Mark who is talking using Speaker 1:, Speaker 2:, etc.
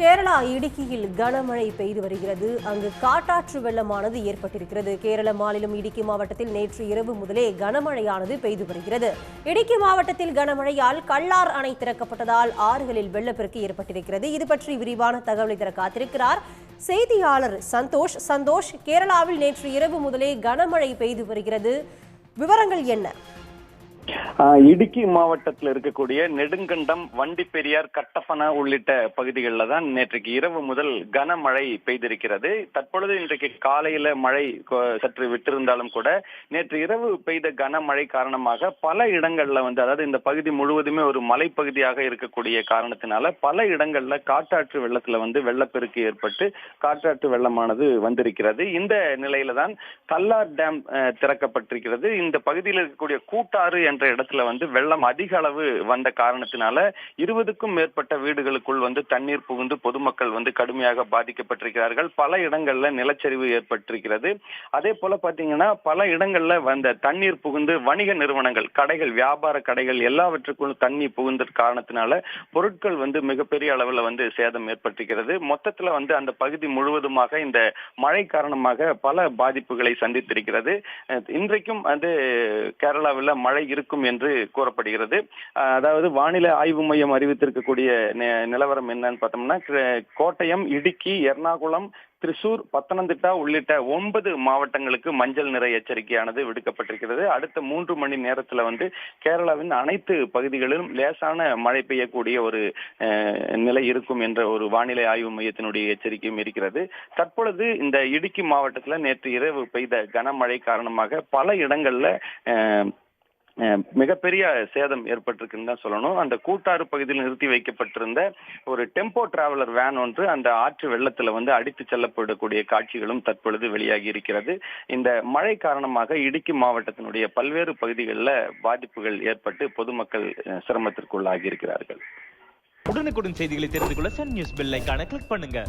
Speaker 1: கேரளா இடுக்கியில் கனமழை பெய்து வருகிறது. அங்கு காட்டாற்று வெள்ளமானது ஏற்பட்டிருக்கிறது. கேரள மாநிலம் இடுக்கி மாவட்டத்தில் நேற்று இரவு முதலே கனமழையானது பெய்து வருகிறது. இடுக்கி மாவட்டத்தில் கனமழையால் கல்லார் அணை திறக்கப்பட்டதால் ஆறுகளில் வெள்ளப்பெருக்கு ஏற்பட்டிருக்கிறது. இது பற்றி விரிவான தகவலை தர காத்திருக்கிறார் செய்தியாளர் சந்தோஷ். கேரளாவில் நேற்று இரவு முதலே கனமழை பெய்து வருகிறது. விவரங்கள் என்ன?
Speaker 2: இடுக்கி மாவட்டத்தில் இருக்கக்கூடிய நெடுங்கண்டம், வண்டிப்பெரியார், கட்டப்பன உள்ளிட்ட பகுதிகளில் தான் நேற்றைக்கு இரவு முதல் கனமழை பெய்திருக்கிறது. தற்பொழுது இன்றைக்கு காலையில மழை சற்று விட்டிருந்தாலும் கூட நேற்று இரவு பெய்த கனமழை காரணமாக பல இடங்கள்ல அதாவது இந்த பகுதி முழுவதுமே ஒரு மலைப்பகுதியாக இருக்கக்கூடிய காரணத்தினால பல இடங்கள்ல காட்டாற்று வெள்ளத்துல வெள்ளப்பெருக்கு ஏற்பட்டு காட்டாற்று வெள்ளமானது வந்திருக்கிறது. இந்த நிலையில தான் கல்லார் டேம் திறக்கப்பட்டிருக்கிறது. இந்த பகுதியில் இருக்கக்கூடிய கூட்டாறு என்ற இடத்துல வெள்ளம் அதிக அளவு வந்த காரணத்தினால 20க்கும் மேற்பட்ட வீடுகளுக்குள் தண்ணீர் புகுந்து பொதுமக்கள் கடுமையாக பாதிக்கப்பட்டிருக்கிறார்கள். பல இடங்கள்ல நிலச்சரிவு ஏற்பட்டிருக்கிறது. அதே போல பாத்தீங்கன்னா பல இடங்கள்ல தண்ணீர் புகுந்து வணிக நிறுவனங்கள், கடைகள், வியாபார கடைகள் எல்லாவற்றுக்கும் தண்ணி புகுந்த காரணத்தினால பொருட்கள் மிகப்பெரிய அளவுல சேதம் ஏற்பட்டிருக்கிறது. மொத்தத்துல அந்த பகுதி முழுவதுமாக இந்த மழை காரணமாக பல பாதிப்புகளை சந்தித்திருக்கிறது. இன்றைக்கும் கேரளாவில் மழை இருக்கும் என்று கூறப்படுகிறது. அதாவது வானிலை ஆய்வு மையம் அறிவித்திருக்கக்கூடிய நிலவரம் என்னன்னு பார்த்தோம்னா, கோட்டயம், இடுக்கி, எர்ணாகுளம், திரிசூர், பத்தனந்திட்டா உள்ளிட்ட 9 மாவட்டங்களுக்கு மஞ்சள் நிற எச்சரிக்கையானது விடுக்கப்பட்டிருக்கிறது. அடுத்த 3 மணி நேரத்துல கேரளாவின் அனைத்து பகுதிகளிலும் லேசான மழை பெய்யக்கூடிய ஒரு நிலை இருக்கும் என்ற ஒரு வானிலை ஆய்வு மையத்தினுடைய எச்சரிக்கையும் இருக்கிறது. தற்பொழுது இந்த இடுக்கி மாவட்டத்துல நேற்று இரவு பெய்த கனமழை காரணமாக பல இடங்கள்ல மிகப்பெரிய சேதம் ஏற்பட்டிருக்குன்னு தான் சொல்லணும். அந்த கூட்டாறு பகுதியில் நிறுத்தி வைக்கப்பட்டிருந்த ஒரு டெம்போ டிராவலர் வேன் ஒன்று அந்த ஆற்று வெள்ளத்துல அடித்து செல்லப்படக்கூடிய காட்சிகளும் தற்பொழுது வெளியாகி இருக்கிறது. இந்த மழை காரணமாக இடுக்கி மாவட்டத்தினுடைய பல்வேறு பகுதிகளில் பாதிப்புகள் ஏற்பட்டு பொதுமக்கள் சிரமத்திற்குள்ளாகி இருக்கிறார்கள்.
Speaker 3: உடனுக்குடன் செய்திகளை தெரிந்து கொள்ள சன் நியூஸ் பெல் ஐகானை கிளிக் பண்ணுங்க.